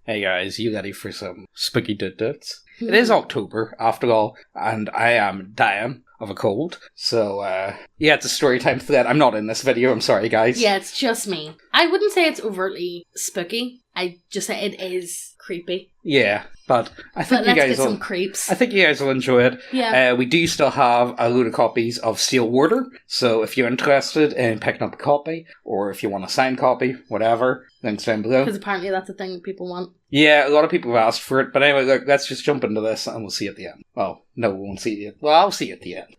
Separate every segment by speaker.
Speaker 1: Hey guys, you ready for some spooky dut-duts? It is October, after all, and I am dying of a cold. So, yeah, it's a story time thread. I'm not in this video, I'm sorry guys.
Speaker 2: Yeah, it's just me. I wouldn't say it's overtly spooky. I just say it is creepy.
Speaker 1: Yeah, but I think
Speaker 2: let's get some creeps.
Speaker 1: I think you guys will enjoy it.
Speaker 2: Yeah.
Speaker 1: We do still have a load of copies of Steel Warder, so if you're interested in picking up a copy, or if you want a signed copy, whatever, links down below.
Speaker 2: Because apparently that's a thing that people want.
Speaker 1: Yeah, a lot of people have asked for it, but anyway, look, let's just jump into this and we'll see at the end. Well, no, we won't see it. Well, I'll see you at the end.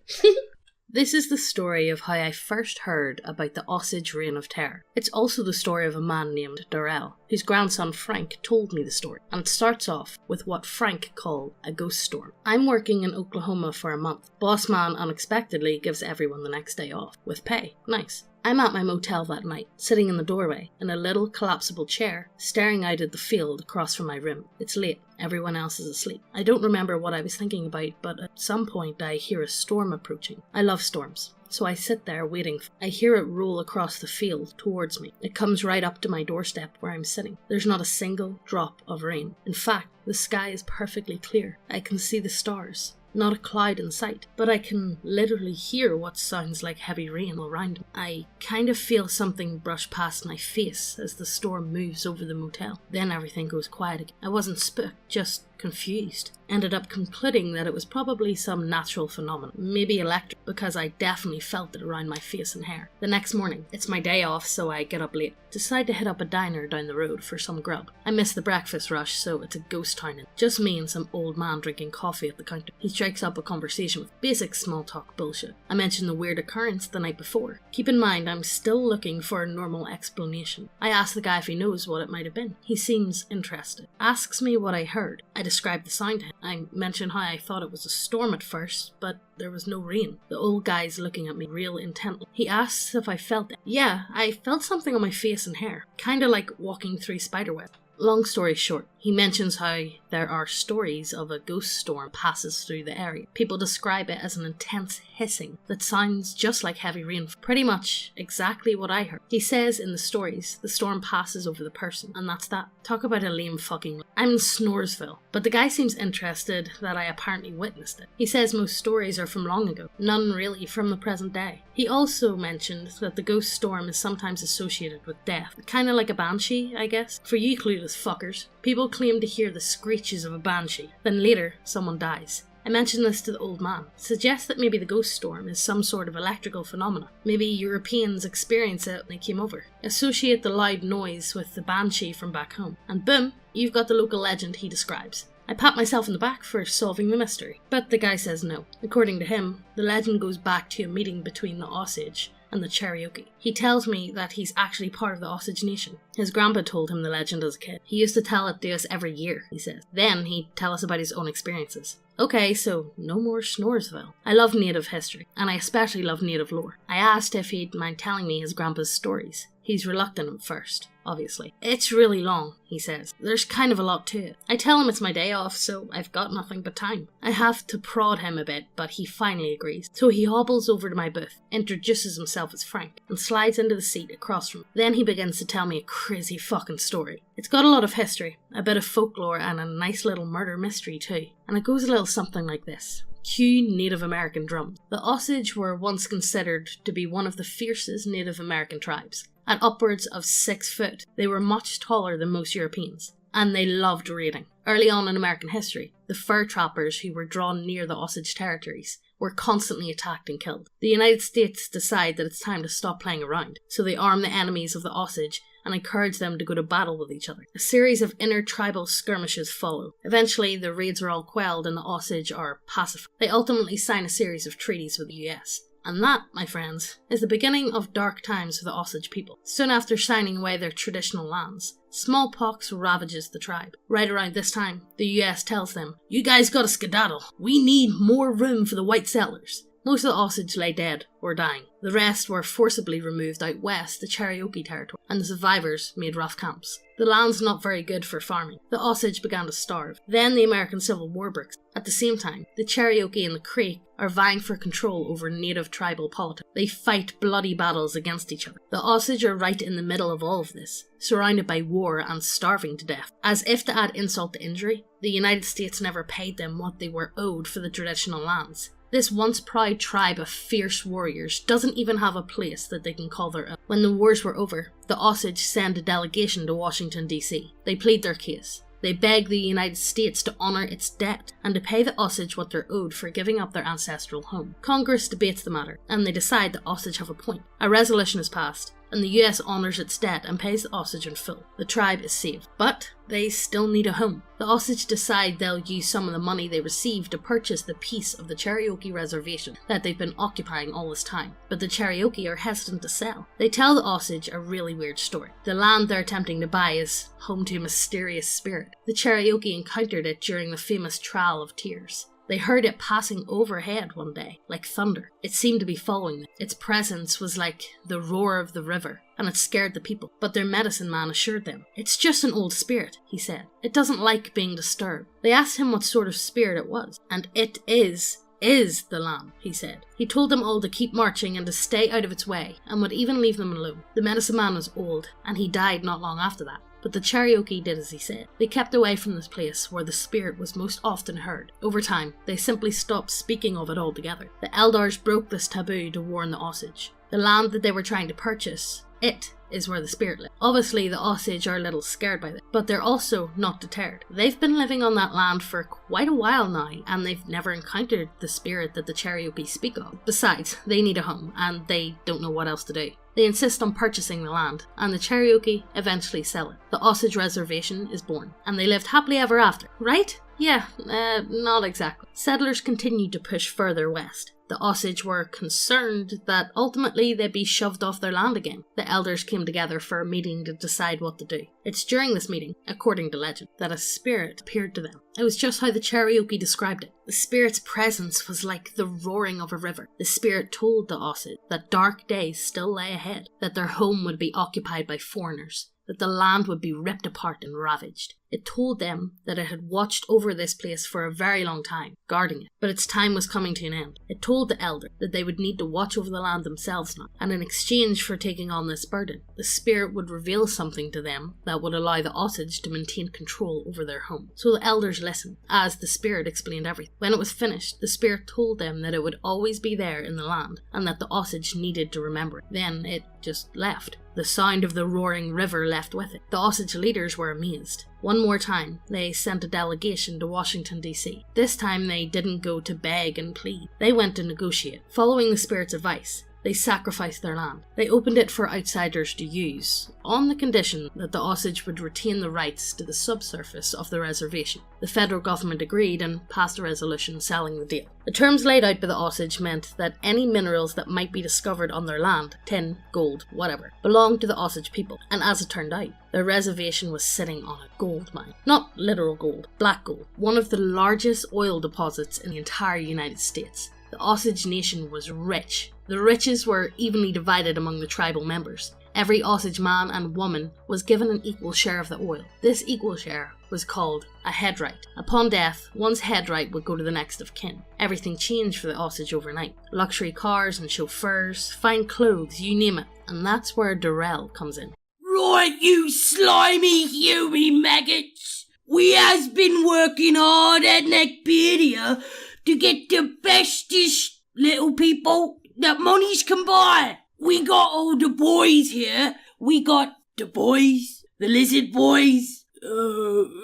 Speaker 2: This is the story of how I first heard about the Osage Reign of Terror. It's also the story of a man named Darrell, whose grandson Frank told me the story, and it starts off with what Frank called a ghost storm. I'm working in Oklahoma for a month. Boss man unexpectedly gives everyone the next day off, with pay. Nice. I'm at my motel that night, sitting in the doorway, in a little collapsible chair, staring out at the field across from my room. It's late. Everyone else is asleep. I don't remember what I was thinking about, but at some point I hear a storm approaching. I love storms, so I sit there waiting. I hear it roll across the field towards me. It comes right up to my doorstep where I'm sitting. There's not a single drop of rain. In fact, the sky is perfectly clear. I can see the stars. Not a cloud in sight, but I can literally hear what sounds like heavy rain around me. I kind of feel something brush past my face as the storm moves over the motel. Then everything goes quiet again. I wasn't spooked, just confused. Ended up concluding that it was probably some natural phenomenon, maybe electric, because I definitely felt it around my face and hair. The next morning, it's my day off, so I get up late. Decide to hit up a diner down the road for some grub. I miss the breakfast rush, so it's a ghost town, and just me and some old man drinking coffee at the counter. He strikes up a conversation with basic small talk bullshit. I mentioned the weird occurrence the night before. Keep in mind, I'm still looking for a normal explanation. I ask the guy if he knows what it might have been. He seems interested. Asks me what I heard. I describe the sound to him. I mention how I thought it was a storm at first, but there was no rain. The old guy's looking at me real intently. He asks if I felt it. Yeah, I felt something on my face and hair. Kinda like walking through spiderweb. Long story short, he mentions how there are stories of a ghost storm passes through the area. People describe it as an intense hissing that sounds just like heavy rain. Pretty much exactly what I heard. He says in the stories, the storm passes over the person, and that's that. Talk about a lame fucking... I'm in Snoresville, but the guy seems interested that I apparently witnessed it. He says most stories are from long ago, none really from the present day. He also mentioned that the ghost storm is sometimes associated with death. Kinda like a banshee, I guess. For you clueless fuckers. People claim to hear the screeches of a banshee, then later someone dies. I mentioned this to the old man. Suggests that maybe the ghost storm is some sort of electrical phenomena. Maybe Europeans experience it when they came over. Associate the loud noise with the banshee from back home. And boom, you've got the local legend he describes. I pat myself on the back for solving the mystery. But the guy says no. According to him, the legend goes back to a meeting between the Osage and the Cherokee. He tells me that he's actually part of the Osage Nation. His grandpa told him the legend as a kid. He used to tell it to us every year, he says. Then he'd tell us about his own experiences. Okay, so no more Snoresville. I love native history, and I especially love native lore. I asked if he'd mind telling me his grandpa's stories. He's reluctant at first, obviously. It's really long, he says. There's kind of a lot to it. I tell him it's my day off, so I've got nothing but time. I have to prod him a bit, but he finally agrees. So he hobbles over to my booth, introduces himself as Frank, and slides into the seat across from me. Then he begins to tell me a crazy fucking story. It's got a lot of history, a bit of folklore, and a nice little murder mystery too. And it goes a little something like this. Cue Native American drums. The Osage were once considered to be one of the fiercest Native American tribes. At upwards of 6 foot, they were much taller than most Europeans, and they loved raiding. Early on in American history, the fur trappers who were drawn near the Osage territories were constantly attacked and killed. The United States decide that it's time to stop playing around, so they arm the enemies of the Osage and encourage them to go to battle with each other. A series of inter-tribal skirmishes follow. Eventually, the raids are all quelled and the Osage are pacified. They ultimately sign a series of treaties with the US. And that, my friends, is the beginning of dark times for the Osage people. Soon after signing away their traditional lands, smallpox ravages the tribe. Right around this time, the US tells them, "You guys gotta skedaddle. We need more room for the white settlers." Most of the Osage lay dead or dying. The rest were forcibly removed out west to Cherokee territory, and the survivors made rough camps. The land's not very good for farming. The Osage began to starve. Then the American Civil War breaks. At the same time, the Cherokee and the Creek are vying for control over native tribal politics. They fight bloody battles against each other. The Osage are right in the middle of all of this, surrounded by war and starving to death. As if to add insult to injury, the United States never paid them what they were owed for the traditional lands. This once proud tribe of fierce warriors doesn't even have a place that they can call their own. When the wars were over, the Osage sent a delegation to Washington, D.C. They plead their case. They beg the United States to honour its debt and to pay the Osage what they're owed for giving up their ancestral home. Congress debates the matter, and they decide the Osage have a point. A resolution is passed, and the US honours its debt and pays the Osage in full. The tribe is saved, but they still need a home. The Osage decide they'll use some of the money they receive to purchase the piece of the Cherokee reservation that they've been occupying all this time, but the Cherokee are hesitant to sell. They tell the Osage a really weird story. The land they're attempting to buy is home to a mysterious spirit. The Cherokee encountered it during the famous Trail of Tears. They heard it passing overhead one day, like thunder. It seemed to be following them. Its presence was like the roar of the river, and it scared the people. But their medicine man assured them, "It's just an old spirit," he said. "It doesn't like being disturbed." They asked him what sort of spirit it was, and it is the lamb, he said. He told them all to keep marching and to stay out of its way, and would even leave them alone. The medicine man was old, and he died not long after that. But the Cherokee did as he said. They kept away from this place where the spirit was most often heard. Over time, they simply stopped speaking of it altogether. The elders broke this taboo to warn the Osage. The land that they were trying to purchase, it is where the spirit lives. Obviously, the Osage are a little scared by this, but they're also not deterred. They've been living on that land for quite a while now, and they've never encountered the spirit that the Cherokee speak of. Besides, they need a home, and they don't know what else to do. They insist on purchasing the land, and the Cherokee eventually sell it. The Osage Reservation is born, and they lived happily ever after, right? Yeah, not exactly. Settlers continued to push further west. The Osage were concerned that ultimately they'd be shoved off their land again. The elders came together for a meeting to decide what to do. It's during this meeting, according to legend, that a spirit appeared to them. It was just how the Cherokee described it. The spirit's presence was like the roaring of a river. The spirit told the Osage that dark days still lay ahead, that their home would be occupied by foreigners, that the land would be ripped apart and ravaged. It told them that it had watched over this place for a very long time, guarding it, but its time was coming to an end. It told the elder that they would need to watch over the land themselves now, and in exchange for taking on this burden, the spirit would reveal something to them that would allow the Osage to maintain control over their home. So the elders listened, as the spirit explained everything. When it was finished, the spirit told them that it would always be there in the land, and that the Osage needed to remember it. Then it just left. The sound of the roaring river left with it. The Osage leaders were amazed. One more time, they sent a delegation to Washington, D.C. This time they didn't go to beg and plead. They went to negotiate. Following the spirit's advice, they sacrificed their land. They opened it for outsiders to use, on the condition that the Osage would retain the rights to the subsurface of the reservation. The federal government agreed and passed a resolution selling the deal. The terms laid out by the Osage meant that any minerals that might be discovered on their land, tin, gold, whatever, belonged to the Osage people, and as it turned out, their reservation was sitting on a gold mine. Not literal gold, black gold, one of the largest oil deposits in the entire United States. The Osage Nation was rich. The riches were evenly divided among the tribal members. Every Osage man and woman was given an equal share of the oil. This equal share was called a headright. Upon death, one's headright would go to the next of kin. Everything changed for the Osage overnight. Luxury cars and chauffeurs, fine clothes, you name it. And that's where Darrell comes in.
Speaker 3: Right, you slimy human maggots. We has been working hard at Neckbeardia to get the bestest little people that monies can buy. We got all the boys here. We got the boys, the lizard boys,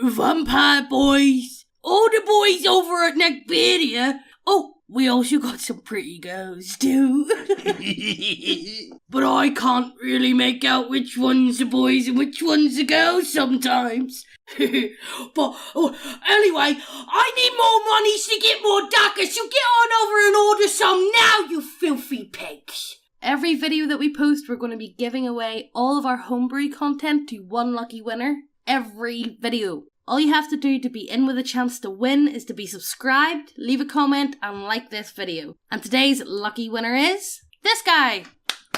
Speaker 3: vampire boys, all the boys over at Neckbeardia. Oh, we also got some pretty girls too. But I can't really make out which one's the boys and which one's the girls sometimes. But anyway, I need more monies to get more duckers, so get on over and order some now, you filthy pigs.
Speaker 4: Every video that we post, we're going to be giving away all of our homebrew content to one lucky winner. Every video. All you have to do to be in with a chance to win is to be subscribed, leave a comment, and like this video. And today's lucky winner is this guy.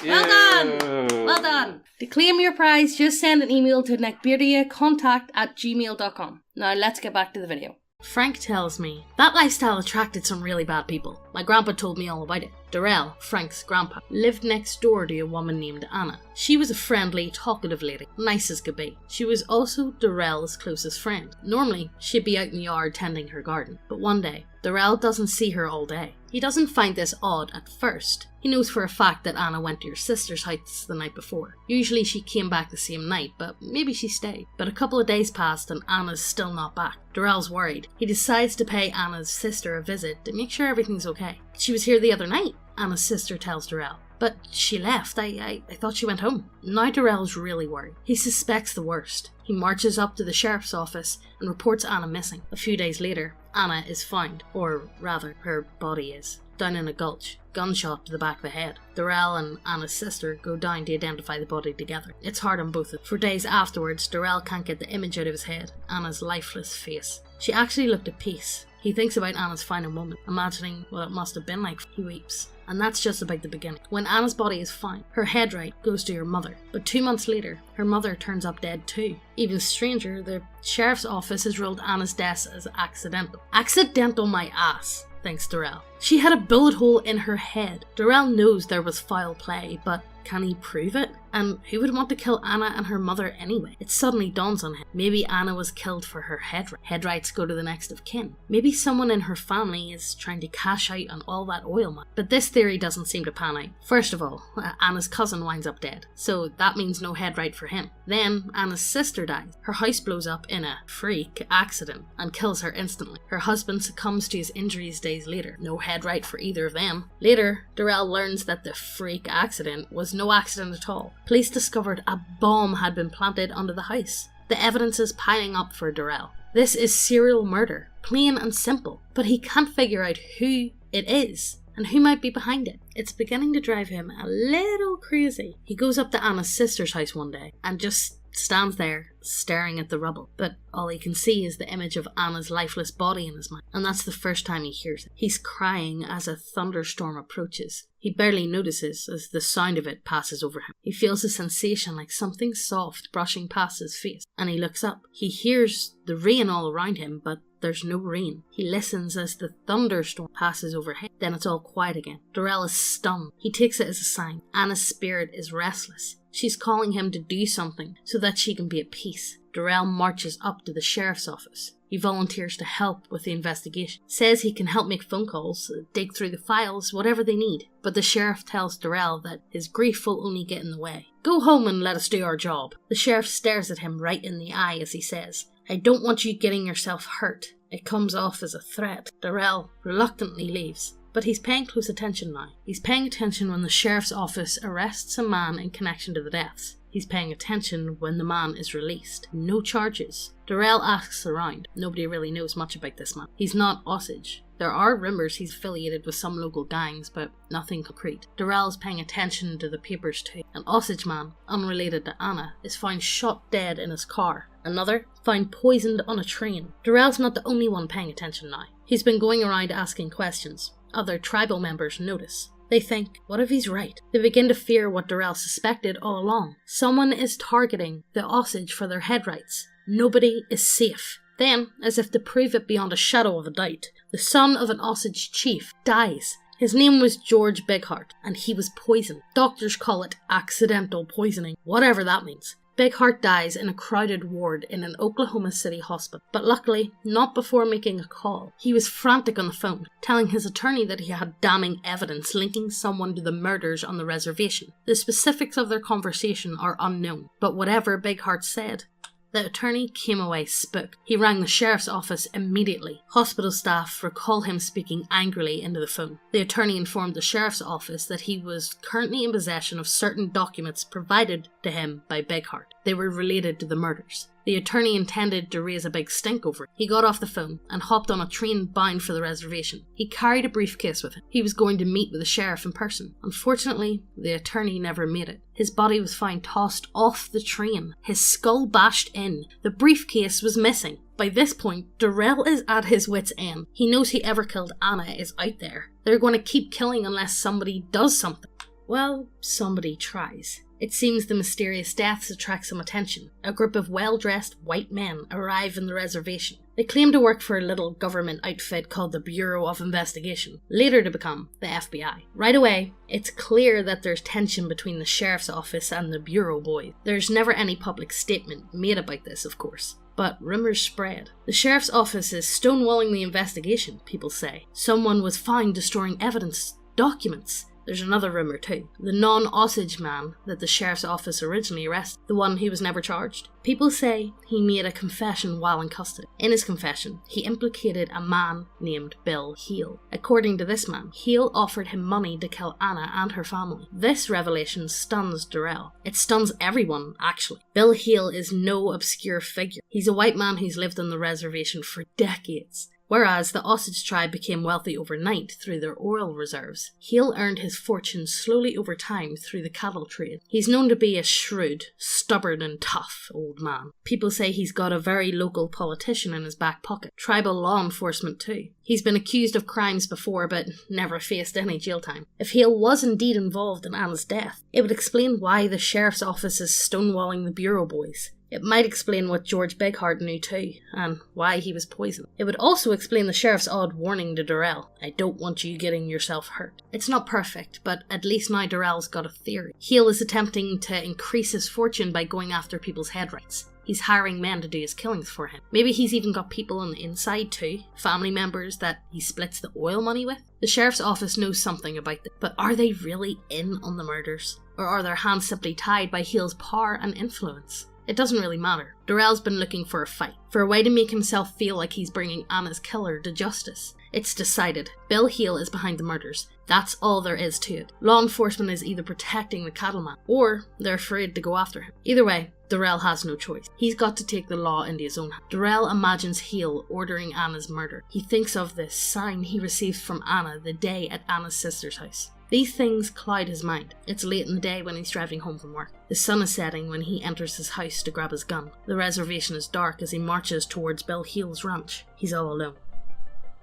Speaker 4: Well done! Well done! To claim your prize, just send an email to neckbeardiacontact@gmail.com. Now let's get back to the video.
Speaker 2: Frank tells me that lifestyle attracted some really bad people. My grandpa told me all about it. Darrell, Frank's grandpa, lived next door to a woman named Anna. She was a friendly, talkative lady, nice as could be. She was also Darrell's closest friend. Normally, she'd be out in the yard tending her garden, but one day, Darrell doesn't see her all day. He doesn't find this odd at first. He knows for a fact that Anna went to her sister's house the night before. Usually she came back the same night, but maybe she stayed. But a couple of days passed and Anna's still not back. Darrell's worried. He decides to pay Anna's sister a visit to make sure everything's okay. She was here the other night, Anna's sister tells Darrell. But she left. I thought she went home. Now Darrell's really worried. He suspects the worst. He marches up to the sheriff's office and reports Anna missing. A few days later, Anna is found, or rather, her body is, down in a gulch, gunshot to the back of the head. Darrell and Anna's sister go down to identify the body together. It's hard on both of them. For days afterwards, Darrell can't get the image out of his head, Anna's lifeless face. She actually looked at peace. He thinks about Anna's final moment, imagining what it must have been like. He weeps. And that's just about the beginning. When Anna's body is found, her headright goes to her mother. But 2 months later, her mother turns up dead too. Even stranger, the sheriff's office has ruled Anna's death as accidental. Accidental my ass, thinks Darrell. She had a bullet hole in her head. Darrell knows there was foul play, but can he prove it? And who would want to kill Anna and her mother anyway? It suddenly dawns on him. Maybe Anna was killed for her headright. Headrights go to the next of kin. Maybe someone in her family is trying to cash out on all that oil money. But this theory doesn't seem to pan out. First of all, Anna's cousin winds up dead, so that means no headright for him. Then Anna's sister dies. Her house blows up in a freak accident and kills her instantly. Her husband succumbs to his injuries days later. No headright for either of them. Later, Darrell learns that the freak accident was no accident at all. Police discovered a bomb had been planted under the house. The evidence is piling up for Darrell. This is serial murder, plain and simple, but he can't figure out who it is and who might be behind it. It's beginning to drive him a little crazy. He goes up to Anna's sister's house one day and just stands there staring at the rubble, but all he can see is the image of Anna's lifeless body in his mind, and that's the first time he hears it. He's crying as a thunderstorm approaches. He barely notices as the sound of it passes over him. He feels a sensation like something soft brushing past his face, and he looks up. He hears the rain all around him, but there's no rain. He listens as the thunderstorm passes overhead. Then it's all quiet again. Darrell is stunned. He takes it as a sign. Anna's spirit is restless. She's calling him to do something so that she can be at peace. Darrell marches up to the sheriff's office. He volunteers to help with the investigation. Says he can help make phone calls, dig through the files, whatever they need. But the sheriff tells Darrell that his grief will only get in the way. Go home and let us do our job. The sheriff stares at him right in the eye as he says, I don't want you getting yourself hurt. It comes off as a threat. Darrell reluctantly leaves. But he's paying close attention now. He's paying attention when the sheriff's office arrests a man in connection to the deaths. He's paying attention when the man is released. No charges. Darrell asks around. Nobody really knows much about this man. He's not Osage. There are rumours he's affiliated with some local gangs, but nothing concrete. Darrell's paying attention to the papers too. An Osage man, unrelated to Anna, is found shot dead in his car. Another, found poisoned on a train. Darrell's not the only one paying attention now. He's been going around asking questions. Other tribal members notice. They think, what if he's right? They begin to fear what Darrell suspected all along. Someone is targeting the Osage for their headrights. Nobody is safe. Then, as if to prove it beyond a shadow of a doubt, the son of an Osage chief dies. His name was George Bigheart, and he was poisoned. Doctors call it accidental poisoning, whatever that means. Bigheart dies in a crowded ward in an Oklahoma City hospital, but luckily not before making a call. He was frantic on the phone, telling his attorney that he had damning evidence linking someone to the murders on the reservation. The specifics of their conversation are unknown, but whatever Bigheart said, the attorney came away spooked. He rang the sheriff's office immediately. Hospital staff recall him speaking angrily into the phone. The attorney informed the sheriff's office that he was currently in possession of certain documents provided to him by Bigheart. They were related to the murders. The attorney intended to raise a big stink over it. He got off the phone and hopped on a train bound for the reservation. He carried a briefcase with him. He was going to meet with the sheriff in person. Unfortunately, the attorney never made it. His body was found tossed off the train, his skull bashed in. The briefcase was missing, By this point, Darrell is at his wit's end. He knows whoever killed Anna is out there. They're going to keep killing unless somebody does something. Well, somebody tries. It seems the mysterious deaths attract some attention. A group of well-dressed white men arrive in the reservation. They claim to work for a little government outfit called the Bureau of Investigation, later to become the FBI. Right away, it's clear that there's tension between the sheriff's office and the Bureau boys. There's never any public statement made about this, of course. But rumours spread. The sheriff's office is stonewalling the investigation, people say. Someone was found destroying evidence, documents. There's another rumour too. The non-Osage man that the sheriff's office originally arrested, the one who was never charged. People say he made a confession while in custody. In his confession, he implicated a man named Bill Hale. According to this man, Hale offered him money to kill Anna and her family. This revelation stuns Darrell. It stuns everyone, actually. Bill Hale is no obscure figure. He's a white man who's lived on the reservation for decades. Whereas the Osage tribe became wealthy overnight through their oil reserves, Hale earned his fortune slowly over time through the cattle trade. He's known to be a shrewd, stubborn and tough old man. People say he's got a very local politician in his back pocket. Tribal law enforcement too. He's been accused of crimes before but never faced any jail time. If Hale was indeed involved in Anna's death, it would explain why the sheriff's office is stonewalling the Bureau boys. It might explain what George Bigheart knew too, and why he was poisoned. It would also explain the sheriff's odd warning to Darrell, "I don't want you getting yourself hurt." It's not perfect, but at least now Darrell's got a theory. Hale is attempting to increase his fortune by going after people's head rights. He's hiring men to do his killings for him. Maybe he's even got people on the inside too, family members that he splits the oil money with. The sheriff's office knows something about this, but are they really in on the murders? Or are their hands simply tied by Hale's power and influence? It doesn't really matter. Darrell's been looking for a fight, for a way to make himself feel like he's bringing Anna's killer to justice. It's decided. Bill Hale is behind the murders. That's all there is to it. Law enforcement is either protecting the cattleman, or they're afraid to go after him. Either way, Darrell has no choice. He's got to take the law into his own hands. Darrell imagines Hale ordering Anna's murder. He thinks of the sign he received from Anna the day at Anna's sister's house. These things cloud his mind. It's late in the day when he's driving home from work. The sun is setting when he enters his house to grab his gun. The reservation is dark as he marches towards Bill Hale's ranch. He's all alone.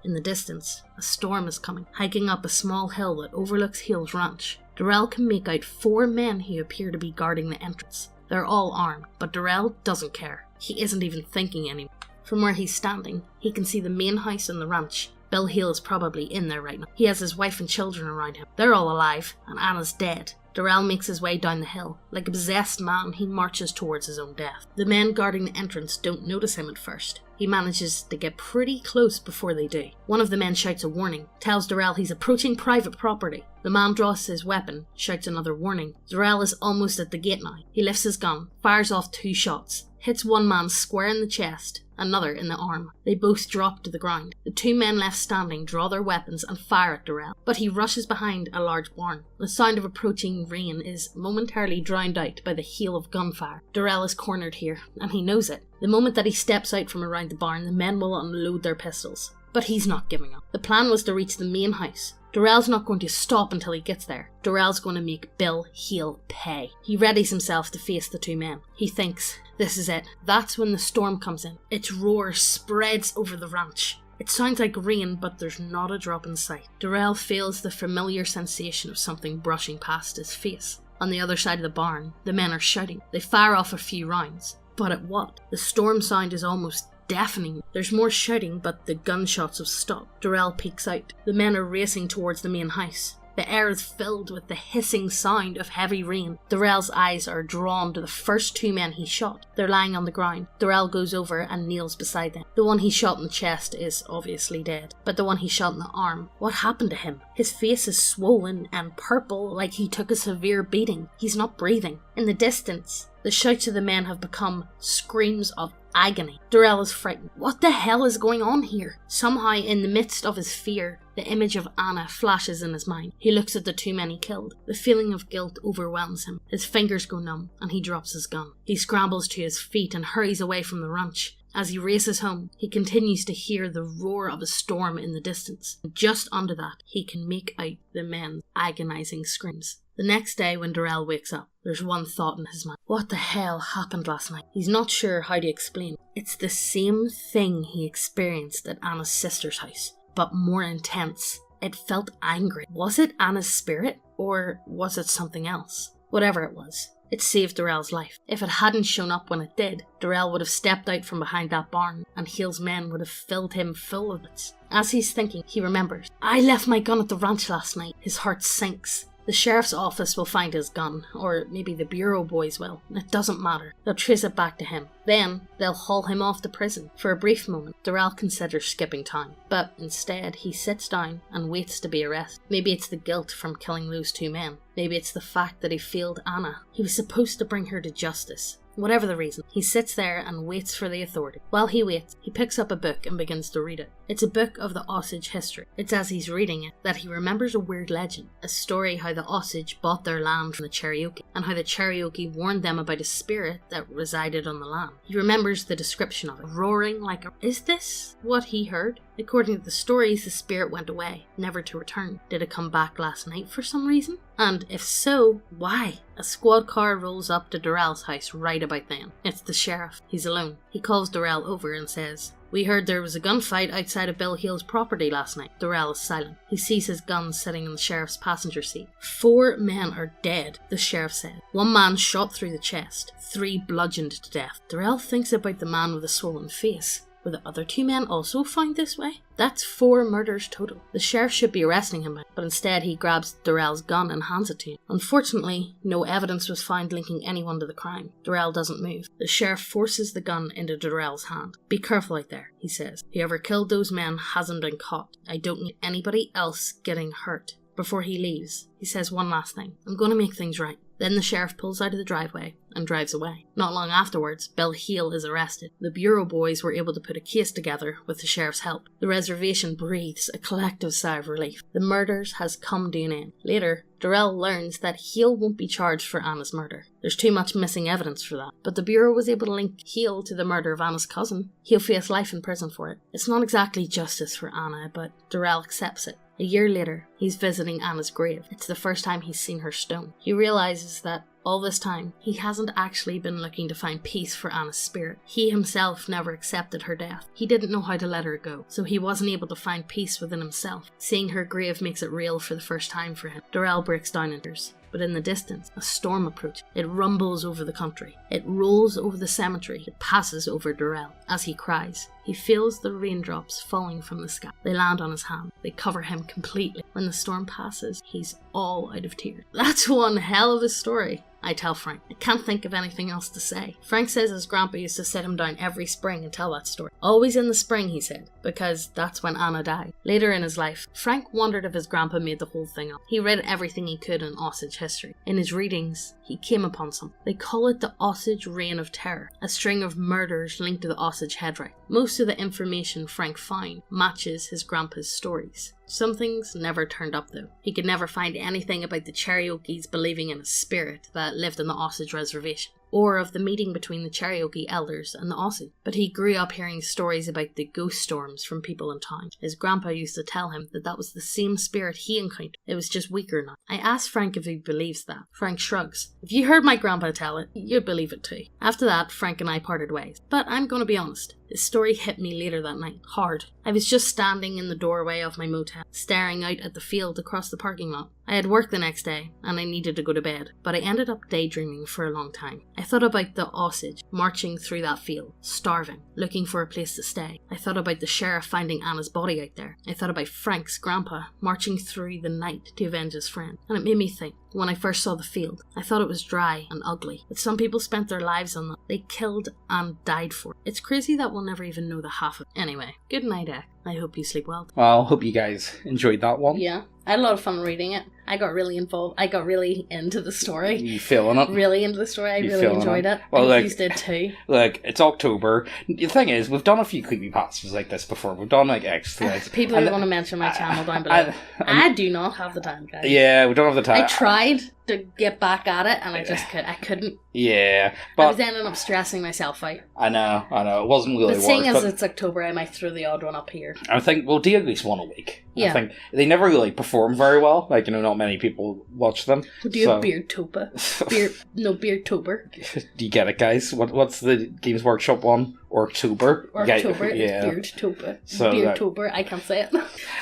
Speaker 2: In the distance, a storm is coming, hiking up a small hill that overlooks Hale's ranch. Darrell can make out 4 men who appear to be guarding the entrance. They're all armed, but Darrell doesn't care. He isn't even thinking anymore. From where he's standing, he can see the main house and the ranch. Bill Hale is probably in there right now. He has his wife and children around him. They're all alive, and Anna's dead. Darrell makes his way down the hill. Like a possessed man, he marches towards his own death. The men guarding the entrance don't notice him at first. He manages to get pretty close before they do. One of the men shouts a warning, tells Darrell he's approaching private property. The man draws his weapon, shouts another warning. Darrell is almost at the gate now. He lifts his gun, fires off 2 shots, hits one man square in the chest, another in the arm. They both drop to the ground. The 2 men left standing draw their weapons and fire at Darrell, but he rushes behind a large barn. The sound of approaching rain is momentarily drowned out by the hail of gunfire. Darrell is cornered here, and he knows it. The moment that he steps out from around the barn, the men will unload their pistols. But he's not giving up. The plan was to reach the main house. Darrell's not going to stop until he gets there. Darrell's going to make Bill Hale pay. He readies himself to face the 2 men. He thinks, this is it. That's when the storm comes in. Its roar spreads over the ranch. It sounds like rain, but there's not a drop in sight. Darrell feels the familiar sensation of something brushing past his face. On the other side of the barn, the men are shouting. They fire off a few rounds. But at what? The storm sound is almost deafening. There's more shouting, but the gunshots have stopped. Darrell peeks out. The men are racing towards the main house. The air is filled with the hissing sound of heavy rain. Darrell's eyes are drawn to the first 2 men he shot. They're lying on the ground. Darrell goes over and kneels beside them. The one he shot in the chest is obviously dead, but the one he shot in the arm, what happened to him? His face is swollen and purple like he took a severe beating. He's not breathing. In the distance, the shouts of the men have become screams of agony. Darrell is frightened. What the hell is going on here? Somehow, in the midst of his fear, the image of Anna flashes in his mind. He looks at the 2 men he killed. The feeling of guilt overwhelms him. His fingers go numb, and he drops his gun. He scrambles to his feet and hurries away from the ranch. As he races home, he continues to hear the roar of a storm in the distance. Just under that, he can make out the men's agonizing screams. The next day when Darrell wakes up, there's one thought in his mind. What the hell happened last night? He's not sure how to explain it. It's the same thing he experienced at Anna's sister's house, but more intense. It felt angry. Was it Anna's spirit, or was it something else? Whatever it was, it saved Darrell's life. If it hadn't shown up when it did, Darrell would have stepped out from behind that barn, and Hale's men would have filled him full of it. As he's thinking, he remembers, I left my gun at the ranch last night. His heart sinks. The sheriff's office will find his gun, or maybe the bureau boys will. It doesn't matter. They'll trace it back to him. Then, they'll haul him off to prison. For a brief moment, Darrell considers skipping town, but instead he sits down and waits to be arrested. Maybe it's the guilt from killing those two men. Maybe it's the fact that he failed Anna. He was supposed to bring her to justice. Whatever the reason, he sits there and waits for the authority. While he waits, he picks up a book and begins to read it. It's a book of the Osage history. It's as he's reading it that he remembers a weird legend, a story how the Osage bought their land from the Cherokee, and how the Cherokee warned them about a spirit that resided on the land. He remembers the description of it, roaring like a... Is this what he heard? According to the stories, the spirit went away, never to return. Did it come back last night for some reason? And if so, why? A squad car rolls up to Darrell's house right about then. It's the sheriff. He's alone. He calls Darrell over and says, We heard there was a gunfight outside of Bill Hale's property last night. Darrell is silent. He sees his gun sitting in the sheriff's passenger seat. 4 men are dead, the sheriff said. 1 man shot through the chest. 3 bludgeoned to death. Darrell thinks about the man with the swollen face. Were the other 2 men also found this way? That's 4 murders total. The sheriff should be arresting him, but instead he grabs Darrell's gun and hands it to him. Unfortunately, no evidence was found linking anyone to the crime. Darrell doesn't move. The sheriff forces the gun into Darrell's hand. Be careful out there, he says. Whoever killed those men hasn't been caught. I don't need anybody else getting hurt. Before he leaves, he says one last thing. I'm going to make things right. Then the sheriff pulls out of the driveway and drives away. Not long afterwards, Bill Hale is arrested. The bureau boys were able to put a case together with the sheriff's help. The reservation breathes a collective sigh of relief. The murders has come to an end. Later, Darrell learns that Hale won't be charged for Anna's murder. There's too much missing evidence for that. But the bureau was able to link Hale to the murder of Anna's cousin. He'll face life in prison for it. It's not exactly justice for Anna, but Darrell accepts it. A year later, he's visiting Anna's grave. It's the first time he's seen her stone. He realizes that all this time, he hasn't actually been looking to find peace for Anna's spirit. He himself never accepted her death. He didn't know how to let her go, so he wasn't able to find peace within himself. Seeing her grave makes it real for the first time for him. Darrell breaks down in tears. But in the distance, a storm approaches. It rumbles over the country. It rolls over the cemetery. It passes over Darrell. As he cries, he feels the raindrops falling from the sky. They land on his hand. They cover him completely. When the storm passes, he's all out of tears. That's one hell of a story, I tell Frank. I can't think of anything else to say. Frank says his grandpa used to sit him down every spring and tell that story. Always in the spring, he said, because that's when Anna died. Later in his life, Frank wondered if his grandpa made the whole thing up. He read everything he could in Osage history. In his readings, he came upon something. They call it the Osage Reign of Terror, a string of murders linked to the Osage headright. Most of the information Frank found matches his grandpa's stories. Some things never turned up though. He could never find anything about the Cherokees believing in a spirit that lived on the Osage reservation, or of the meeting between the Cherokee elders and the Osage. But he grew up hearing stories about the ghost storms from people in town. His grandpa used to tell him that was the same spirit he encountered. It was just weaker now. I asked Frank if he believes that. Frank shrugs. If you heard my grandpa tell it, you'd believe it too. After that, Frank and I parted ways. But I'm gonna be honest. His story hit me later that night, hard. I was just standing in the doorway of my motel, staring out at the field across the parking lot. I had work the next day, and I needed to go to bed, but I ended up daydreaming for a long time. I thought about the Osage marching through that field, starving, looking for a place to stay. I thought about the sheriff finding Anna's body out there. I thought about Frank's grandpa marching through the night to avenge his friend, and it made me think. When I first saw the field, I thought it was dry and ugly, but some people spent their lives on that. They killed and died for it. It's crazy that we'll never even know the half of it. Anyway, good night, I hope you sleep well.
Speaker 1: Well, hope you guys enjoyed that one.
Speaker 2: Yeah, I had a lot of fun reading it. I got really involved. I got really into the story.
Speaker 1: You feeling it?
Speaker 2: Really into the story. I really enjoyed it.
Speaker 1: Well,
Speaker 2: I did too.
Speaker 1: Like, it's October. The thing is, we've done a few creepypastas like this before. We've done, like, extras.
Speaker 2: People are going to mention my channel down below. I do not have the time, guys.
Speaker 1: Yeah, we don't have the time.
Speaker 2: I tried to get back at it, and I couldn't.
Speaker 1: Yeah, but
Speaker 2: I was ending up stressing myself out.
Speaker 1: I know. It wasn't really
Speaker 2: But seeing as it's October, I might throw the odd one up here.
Speaker 1: I think we'll do at least one a week.
Speaker 2: Yeah.
Speaker 1: I think they never really perform very well. Like, not many people watch them.
Speaker 2: We'll do a Beardtober. Beardtober.
Speaker 1: Do you get it, guys? What's the Games Workshop one? October.
Speaker 2: October.
Speaker 1: Yeah.
Speaker 2: Beardtober.
Speaker 1: So,
Speaker 2: Beardtober. I can't say it.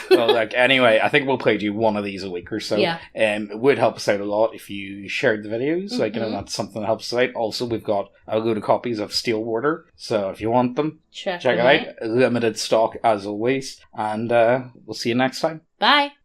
Speaker 1: Well, anyway, I think we'll play you one of these a week or so.
Speaker 2: Yeah.
Speaker 1: It would help us out a lot if you shared the videos.
Speaker 2: Mm-hmm.
Speaker 1: That's something that helps us out. Also, we've got a load of copies of Steel Warder. So if you want them, check it out. Limited stock as always. And we'll see you next time.
Speaker 2: Bye.